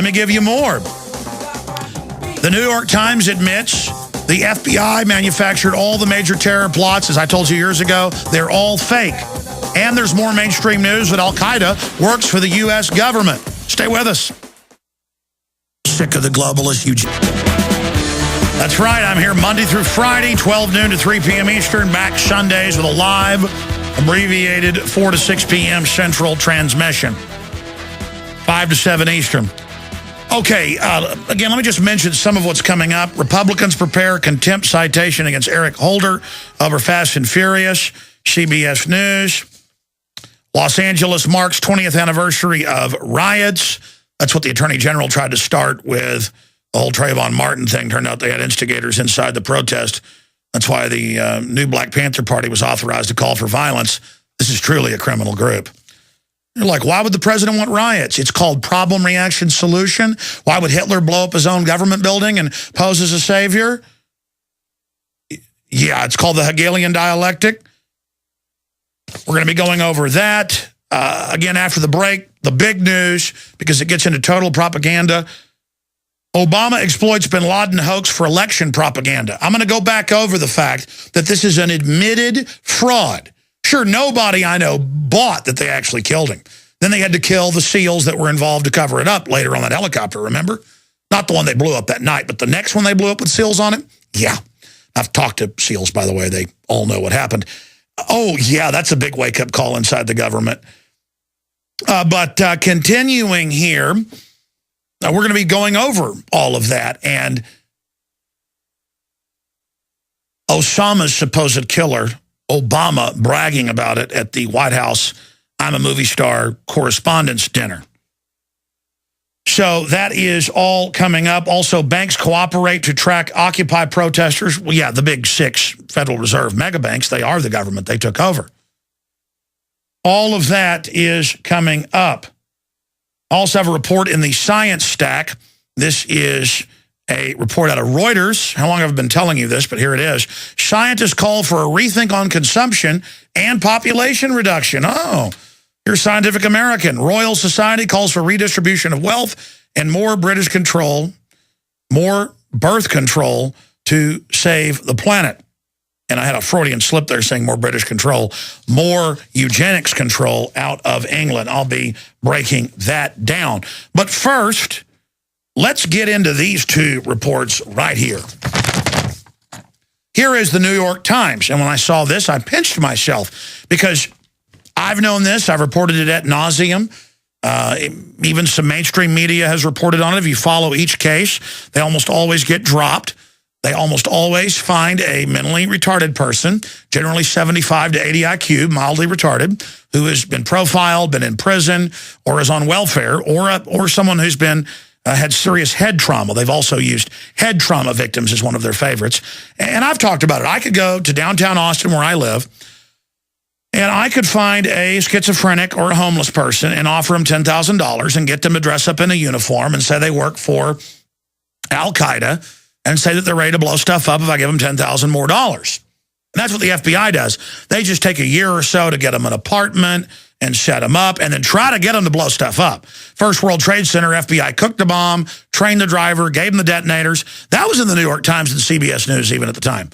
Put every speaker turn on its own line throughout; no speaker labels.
Let me give you more. The New York Times admits the FBI manufactured all the major terror plots. As I told you years ago, they're all fake. And there's more mainstream news that Al-Qaeda works for the U.S. government. Stay with us. Sick of the globalists, That's right, I'm here Monday through Friday, 12 noon to 3 p.m. Eastern, back Sundays with a live, abbreviated 4 to 6 p.m. Central transmission, 5 to 7 Eastern. Okay, again, let me just mention some of what's coming up. Republicans prepare contempt citation against Eric Holder over Fast and Furious, CBS News. Los Angeles marks 20th anniversary of riots. That's what the Attorney General tried to start with. The whole Trayvon Martin thing. Turned out they had instigators inside the protest. That's why the new Black Panther Party was authorized to call for violence. This is truly a criminal group. You're like, why would the president want riots? It's called problem, reaction, solution. Why would Hitler blow up his own government building and pose as a savior? Yeah, it's called the Hegelian dialectic. We're going to be going over that. Again, after the break, the big news, because it gets into total propaganda. Obama exploits bin Laden hoax for election propaganda. I'm going to go back over the fact that this is an admitted fraud. Sure, nobody I know bought that they actually killed him. Then they had to kill the SEALs that were involved to cover it up later on that helicopter, remember? Not the one they blew up that night, but the next one they blew up with SEALs on it? Yeah. I've talked to SEALs, by the way. They all know what happened. Oh, yeah, that's a big wake-up call inside the government. But continuing here, we're going to be going over all of that. And Osama's supposed killer, Obama, bragging about it at the White House I'm a movie star correspondence dinner. So that is all coming up. Also, banks cooperate to track Occupy protesters. Well, yeah, the big 6 Federal Reserve mega banks, they are the government. They took over. All of that is coming up. Also have a report in the science stack. This is a report out of Reuters. How long have I been telling you this, but here it is. Scientists call for a rethink on consumption and population reduction. Oh, you're Scientific American. Royal Society calls for redistribution of wealth and more British control, more birth control to save the planet. And I had a Freudian slip there saying more British control, more eugenics control out of England. I'll be breaking that down. But first, let's get into these 2 reports right here. Here is the New York Times. And when I saw this, I pinched myself because I've known this. I've reported it ad nauseum. Even some mainstream media has reported on it. If you follow each case, they almost always get dropped. They almost always find a mentally retarded person, generally 75 to 80 IQ, mildly retarded, who has been profiled, been in prison, or is on welfare, or someone who's been had serious head trauma. They've also used head trauma victims as one of their favorites. And I've talked about it. I could go to downtown Austin where I live, and I could find a schizophrenic or a homeless person and offer them $10,000 and get them to dress up in a uniform and say they work for Al-Qaeda and say that they're ready to blow stuff up if I give them $10,000 more. And that's what the FBI does. They just take a year or so to get them an apartment and set them up and then try to get them to blow stuff up. First World Trade Center, FBI cooked the bomb, trained the driver, gave them the detonators. That was in the New York Times and CBS News even at the time.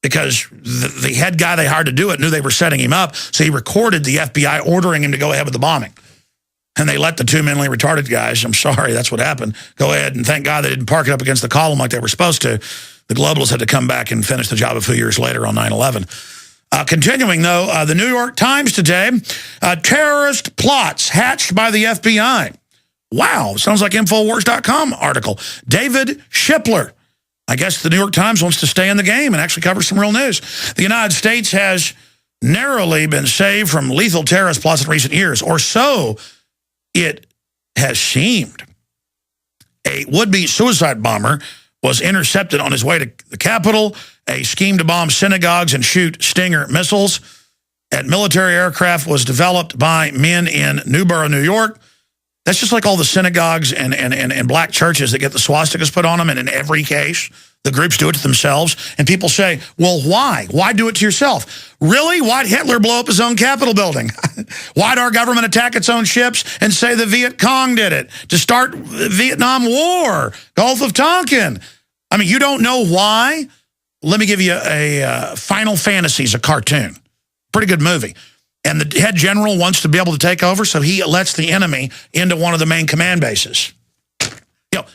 Because the head guy they hired to do it knew they were setting him up, so he recorded the FBI ordering him to go ahead with the bombing. And they let the 2 mentally retarded guys, I'm sorry, that's what happened, go ahead, and thank God they didn't park it up against the column like they were supposed to. The globalists had to come back and finish the job a few years later on 9/11. Continuing, though, the New York Times today, terrorist plots hatched by the FBI. Wow, sounds like Infowars.com article. David Shipler. I guess the New York Times wants to stay in the game and actually cover some real news. The United States has narrowly been saved from lethal terrorist plots in recent years, or so it has seemed. A would-be suicide bomber was intercepted on his way to the Capitol. A scheme to bomb synagogues and shoot Stinger missiles at military aircraft was developed by men in Newborough, New York. That's just like all the synagogues and black churches that get the swastikas put on them, and in every case, the groups do it to themselves. And people say, well, why? Why do it to yourself? Really? Why'd Hitler blow up his own Capitol building? Why'd our government attack its own ships and say the Viet Cong did it? To start the Vietnam War, Gulf of Tonkin. I mean, you don't know why? Let me give you a Final Fantasies, a cartoon. Pretty good movie. And the head general wants to be able to take over, so he lets the enemy into one of the main command bases.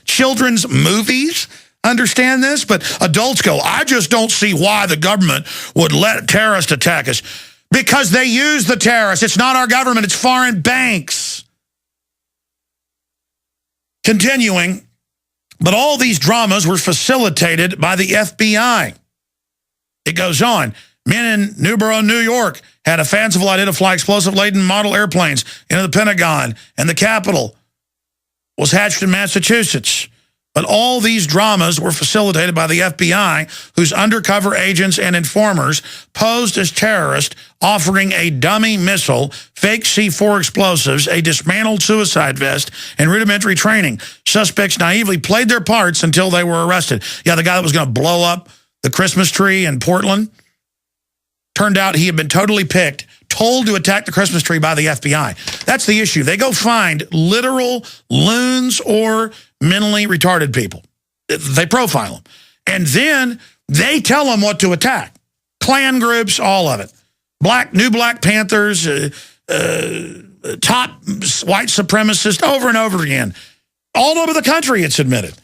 Children's movies understand this, but adults go, I just don't see why the government would let terrorists attack us. Because they use the terrorists. It's not our government, it's foreign banks. Continuing, but all these dramas were facilitated by the FBI. It goes on. Men in Newborough, New York, had a fanciful idea to fly explosive-laden model airplanes into the Pentagon, and the Capitol was hatched in Massachusetts. But all these dramas were facilitated by the FBI, whose undercover agents and informers posed as terrorists, offering a dummy missile, fake C4 explosives, a dismantled suicide vest, and rudimentary training. Suspects naively played their parts until they were arrested. Yeah, the guy that was going to blow up the Christmas tree in Portland, turned out he had been totally picked, told to attack the Christmas tree by the FBI. That's the issue. They go find literal loons or mentally retarded people. They profile them. And then they tell them what to attack. Klan groups, all of it. New Black Panthers, top white supremacists, over and over again. All over the country, it's admitted.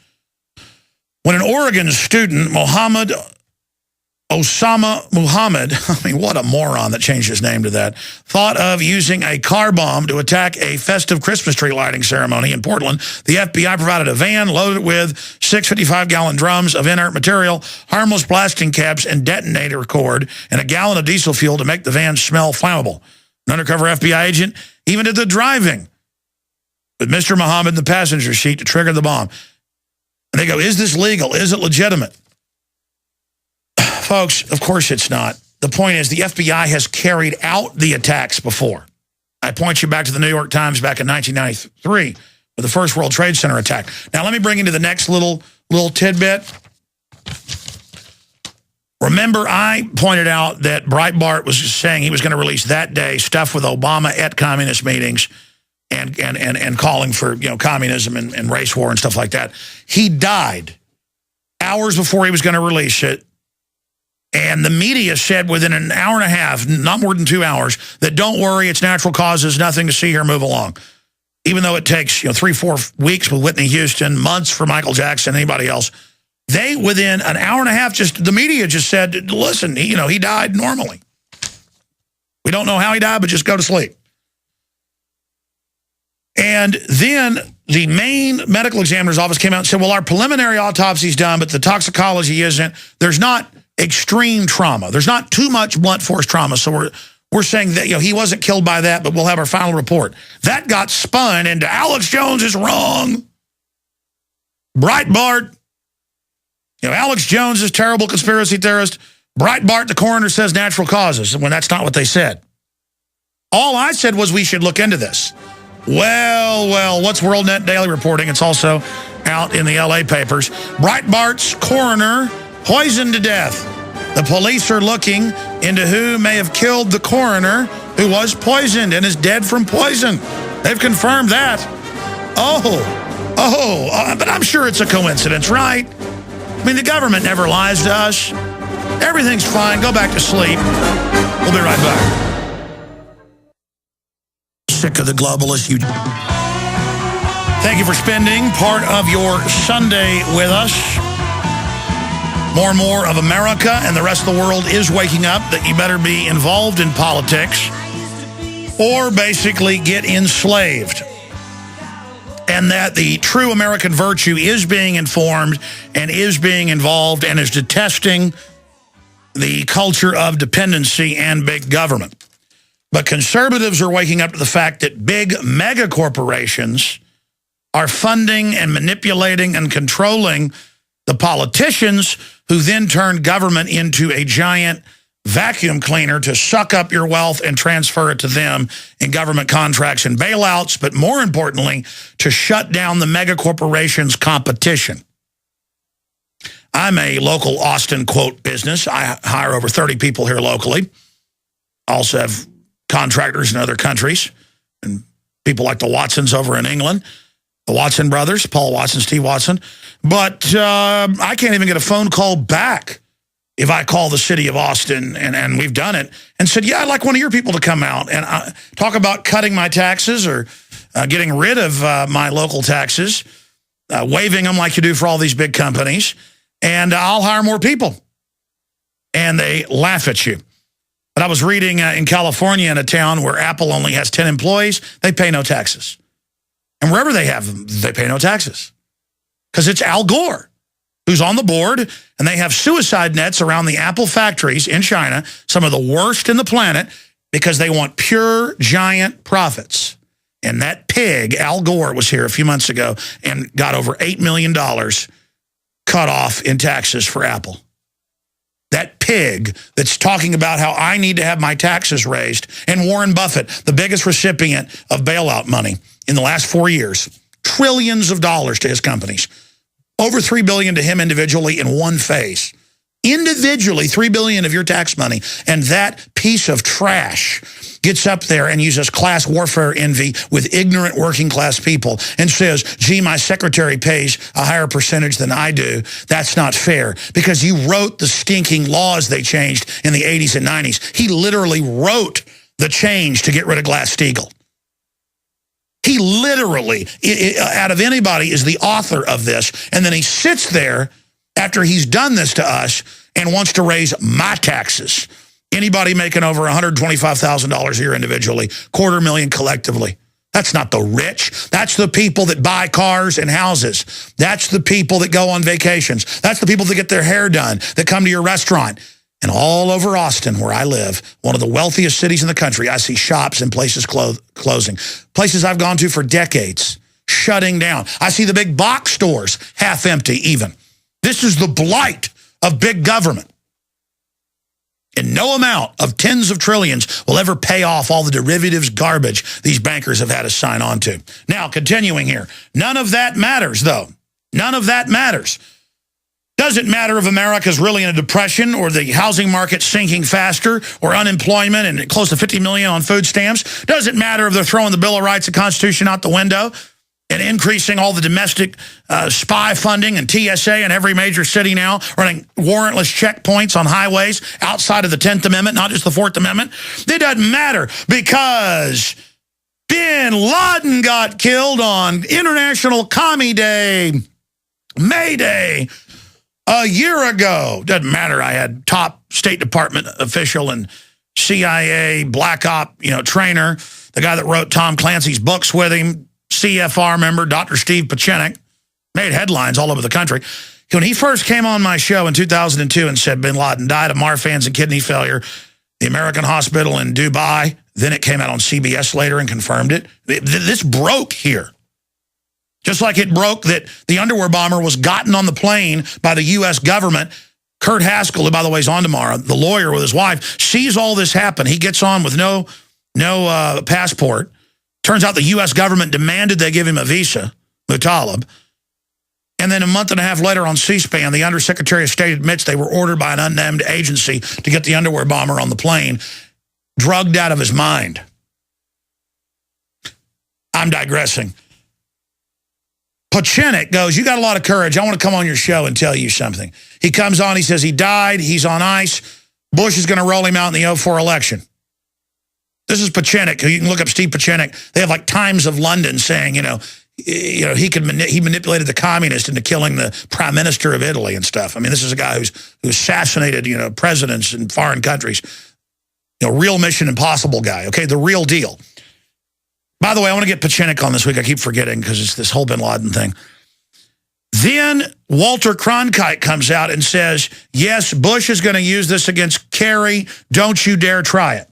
When an Oregon student, Osama Muhammad, I mean, what a moron that changed his name to that, thought of using a car bomb to attack a festive Christmas tree lighting ceremony in Portland. The FBI provided a van loaded with 6 55-gallon drums of inert material, harmless blasting caps, and detonator cord, and a gallon of diesel fuel to make the van smell flammable. An undercover FBI agent even did the driving with Mr. Muhammad in the passenger seat to trigger the bomb. And they go, is this legal? Is it legitimate? Folks, of course it's not. The point is the FBI has carried out the attacks before. I point you back to the New York Times back in 1993 with the first World Trade Center attack. Now let me bring you to the next little tidbit. Remember, I pointed out that Breitbart was saying he was going to release that day stuff with Obama at communist meetings and calling for communism and race war and stuff like that. He died hours before he was going to release it. And the media said within an hour and a half, not more than 2 hours, that don't worry, it's natural causes, nothing to see here, move along. Even though it takes 3-4 weeks with Whitney Houston, months for Michael Jackson, anybody else, they within an hour and a half, the media just said, listen, he died normally. We don't know how he died, but just go to sleep. And then the main medical examiner's office came out and said, well, our preliminary autopsy's done, but the toxicology isn't. There's not extreme trauma. There's not too much blunt force trauma. So we're saying that he wasn't killed by that, but we'll have our final report. That got spun into Alex Jones is wrong. Breitbart, Alex Jones is terrible conspiracy theorist. Breitbart, the coroner, says natural causes, when that's not what they said. All I said was we should look into this. Well, what's WorldNet Daily reporting? It's also out in the LA papers. Breitbart's coroner poisoned to death. The police are looking into who may have killed the coroner, who was poisoned and is dead from poison. They've confirmed that. But I'm sure it's a coincidence, right? I mean, the government never lies to us. Everything's fine. Go back to sleep. We'll be right back. Sick of the globalists. Thank you for spending part of your Sunday with us. More and more of America and the rest of the world is waking up that you better be involved in politics or basically get enslaved. And that the true American virtue is being informed and is being involved and is detesting the culture of dependency and big government. But conservatives are waking up to the fact that big mega corporations are funding and manipulating and controlling the politicians, who then turn government into a giant vacuum cleaner to suck up your wealth and transfer it to them in government contracts and bailouts, but more importantly, to shut down the mega corporations' competition. I'm a local Austin, quote, business. I hire over 30 people here locally. I also have contractors in other countries, and people like the Watsons over in England, the Watson brothers, Paul Watson, Steve Watson. But I can't even get a phone call back if I call the city of Austin, and we've done it, and said, yeah, I'd like one of your people to come out and talk about cutting my taxes or getting rid of my local taxes, waiving them like you do for all these big companies, and I'll hire more people. And they laugh at you. But I was reading in California, in a town where Apple only has 10 employees, they pay no taxes. And wherever they have them, they pay no taxes. Because it's Al Gore who's on the board, and they have suicide nets around the Apple factories in China, some of the worst in the planet, because they want pure, giant profits. And that pig, Al Gore, was here a few months ago and got over $8 million cut off in taxes for Apple. That pig that's talking about how I need to have my taxes raised, and Warren Buffett, the biggest recipient of bailout money in the last 4 years, trillions of dollars to his companies. Over $3 billion to him individually in one phase. Individually, $3 billion of your tax money. And that piece of trash gets up there and uses class warfare envy with ignorant working class people and says, gee, my secretary pays a higher percentage than I do. That's not fair. Because you wrote the stinking laws they changed in the 80s and 90s. He literally wrote the change to get rid of Glass-Steagall. He literally, out of anybody, is the author of this. And then he sits there after he's done this to us and wants to raise my taxes. Anybody making over $125,000 a year individually, $250,000 collectively. That's not the rich. That's the people that buy cars and houses. That's the people that go on vacations. That's the people that get their hair done, that come to your restaurant. And all over Austin, where I live, one of the wealthiest cities in the country, I see shops and places closing. Places I've gone to for decades, shutting down. I see the big box stores half empty even. This is the blight of big government. And no amount of tens of trillions will ever pay off all the derivatives garbage these bankers have had to sign on to. Now, continuing here. None of that matters, though. None of that matters. Doesn't matter if America's really in a depression or the housing market sinking faster or unemployment and close to 50 million on food stamps. Doesn't matter if they're throwing the Bill of Rights and Constitution out the window and increasing all the domestic spy funding and TSA in every major city now, running warrantless checkpoints on highways outside of the 10th Amendment, not just the 4th Amendment. It doesn't matter because bin Laden got killed on International Commie Day, May Day, a year ago. Doesn't matter. I had top State Department official and CIA black op, trainer, the guy that wrote Tom Clancy's books with him, CFR member, Dr. Steve Pachenik, made headlines all over the country. When he first came on my show in 2002 and said bin Laden died of Marfan's and kidney failure, the American hospital in Dubai, then it came out on CBS later and confirmed it. This broke here. Just like it broke that the underwear bomber was gotten on the plane by the U.S. government. Kurt Haskell, who, by the way, is on tomorrow, the lawyer with his wife, sees all this happen. He gets on with no passport. Turns out the U.S. government demanded they give him a visa, Mutalib. And then a month and a half later on C-SPAN, the Undersecretary of State admits they were ordered by an unnamed agency to get the underwear bomber on the plane, drugged out of his mind. I'm digressing. Pachenik goes, you got a lot of courage. I want to come on your show and tell you something. He comes on, he says he died, he's on ice. Bush is going to roll him out in the 2004 election. This is Pachenik. You can look up Steve Pachenik. They have like Times of London saying, he manipulated the communists into killing the prime minister of Italy and stuff. I mean, this is a guy who assassinated, presidents in foreign countries. Real Mission Impossible guy. Okay, the real deal. By the way, I want to get Pachenik on this week. I keep forgetting because it's this whole bin Laden thing. Then Walter Cronkite comes out and says, yes, Bush is going to use this against Kerry. Don't you dare try it.